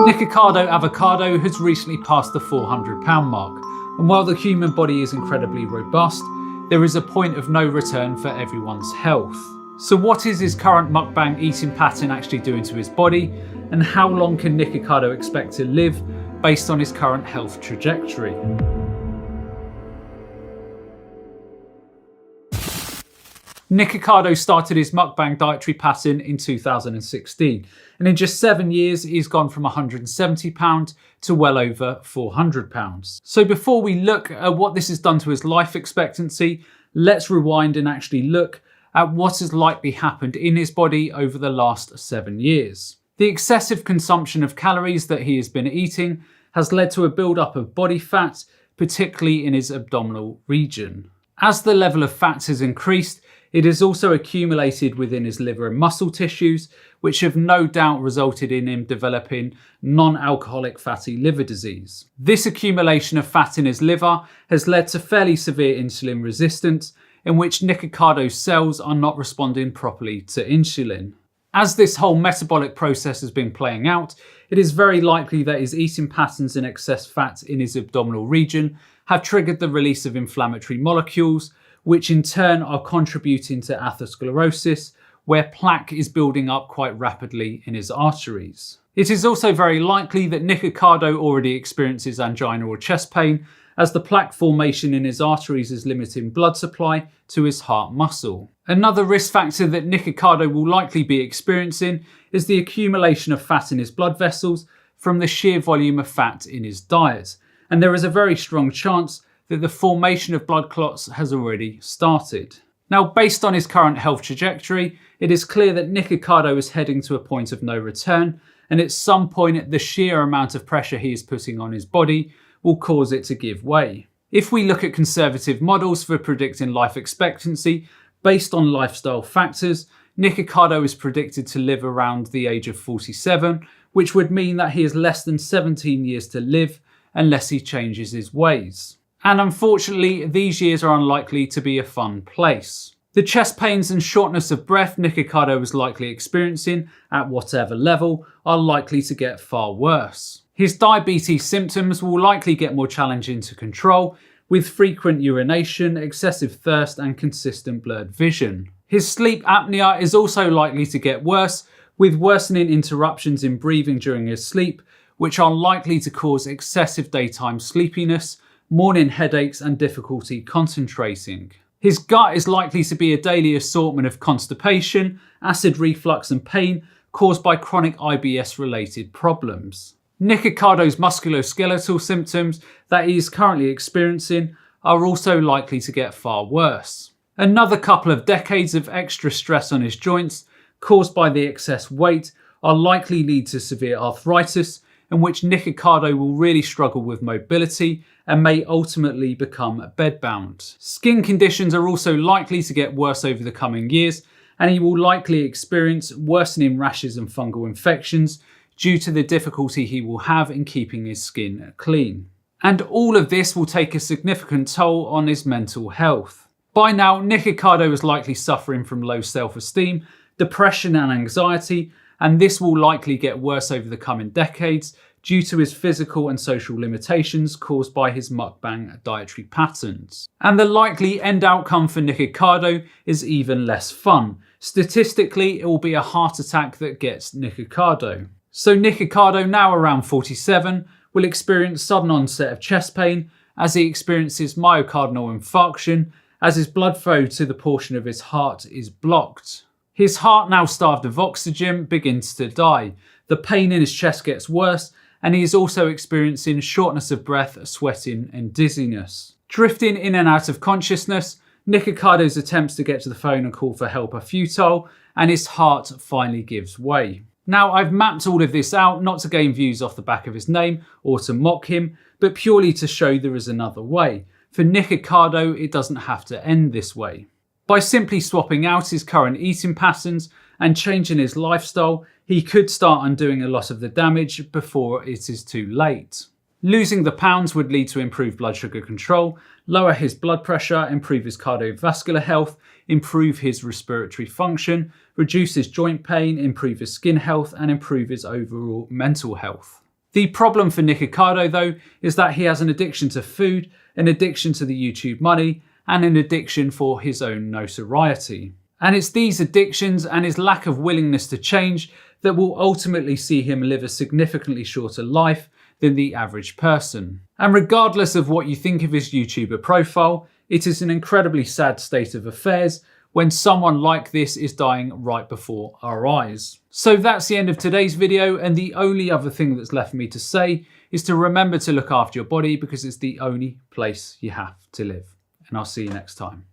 Nikocado Avocado has recently passed the £400 mark, and while the human body is incredibly robust, there is a point of no return for everyone's health. So what is his current mukbang eating pattern actually doing to his body, and how long can Nikocado expect to live based on his current health trajectory? Nikocado started his mukbang dietary pattern in 2016, and in just 7 years he's gone from £170 to well over £400. So before we look at what this has done to his life expectancy, let's rewind and actually look at what has likely happened in his body over the last 7 years. The excessive consumption of calories that he has been eating has led to a build-up of body fat, particularly in his abdominal region. As the level of fat has increased, it has also accumulated within his liver and muscle tissues, which have no doubt resulted in him developing non-alcoholic fatty liver disease. This accumulation of fat in his liver has led to fairly severe insulin resistance, in which Nikocado's cells are not responding properly to insulin. As this whole metabolic process has been playing out, it is very likely that his eating patterns and excess fat in his abdominal region have triggered the release of inflammatory molecules, which in turn are contributing to atherosclerosis, where plaque is building up quite rapidly in his arteries. It is also very likely that Nikocado already experiences angina or chest pain, as the plaque formation in his arteries is limiting blood supply to his heart muscle. Another risk factor that Nikocado will likely be experiencing is the accumulation of fat in his blood vessels from the sheer volume of fat in his diet, and there is a very strong chance that the formation of blood clots has already started. Now, based on his current health trajectory, it is clear that Nikocado is heading to a point of no return, and at some point the sheer amount of pressure he is putting on his body will cause it to give way. If we look at conservative models for predicting life expectancy based on lifestyle factors, Nikocado is predicted to live around the age of 47, which would mean that he has less than 17 years to live unless he changes his ways. And unfortunately, these years are unlikely to be a fun place. The chest pains and shortness of breath Nikocado is likely experiencing, at whatever level, are likely to get far worse. His diabetes symptoms will likely get more challenging to control, with frequent urination, excessive thirst and consistent blurred vision. His sleep apnea is also likely to get worse, with worsening interruptions in breathing during his sleep, which are likely to cause excessive daytime sleepiness, morning headaches and difficulty concentrating. His gut is likely to be a daily assortment of constipation, acid reflux and pain caused by chronic IBS related problems. Nikocado's musculoskeletal symptoms that he is currently experiencing are also likely to get far worse. Another couple of decades of extra stress on his joints caused by the excess weight are likely to lead to severe arthritis, in which Nikocado will really struggle with mobility and may ultimately become bedbound. Skin conditions are also likely to get worse over the coming years, and he will likely experience worsening rashes and fungal infections due to the difficulty he will have in keeping his skin clean. And all of this will take a significant toll on his mental health. By now, Nikocado is likely suffering from low self-esteem, depression and anxiety, and this will likely get worse over the coming decades due to his physical and social limitations caused by his mukbang dietary patterns. And the likely end outcome for Nikocado is even less fun. Statistically, it will be a heart attack that gets Nikocado. So Nikocado, now around 47, will experience sudden onset of chest pain as he experiences myocardial infarction, as his blood flow to the portion of his heart is blocked. His heart, now starved of oxygen, begins to die. The pain in his chest gets worse, and he is also experiencing shortness of breath, sweating and dizziness. Drifting in and out of consciousness, Nikocado's attempts to get to the phone and call for help are futile, and his heart finally gives way. Now, I've mapped all of this out not to gain views off the back of his name or to mock him, but purely to show there is another way. For Nikocado, it doesn't have to end this way. By simply swapping out his current eating patterns and changing his lifestyle, he could start undoing a lot of the damage before it is too late. Losing the pounds would lead to improved blood sugar control, lower his blood pressure, improve his cardiovascular health, improve his respiratory function, reduce his joint pain, improve his skin health, and improve his overall mental health. The problem for Nikocado though is that he has an addiction to food, an addiction to the YouTube money, and an addiction for his own notoriety. And it's these addictions and his lack of willingness to change that will ultimately see him live a significantly shorter life than the average person. And regardless of what you think of his YouTuber profile, it is an incredibly sad state of affairs when someone like this is dying right before our eyes. So that's the end of today's video, and the only other thing that's left for me to say is to remember to look after your body, because it's the only place you have to live. And I'll see you next time.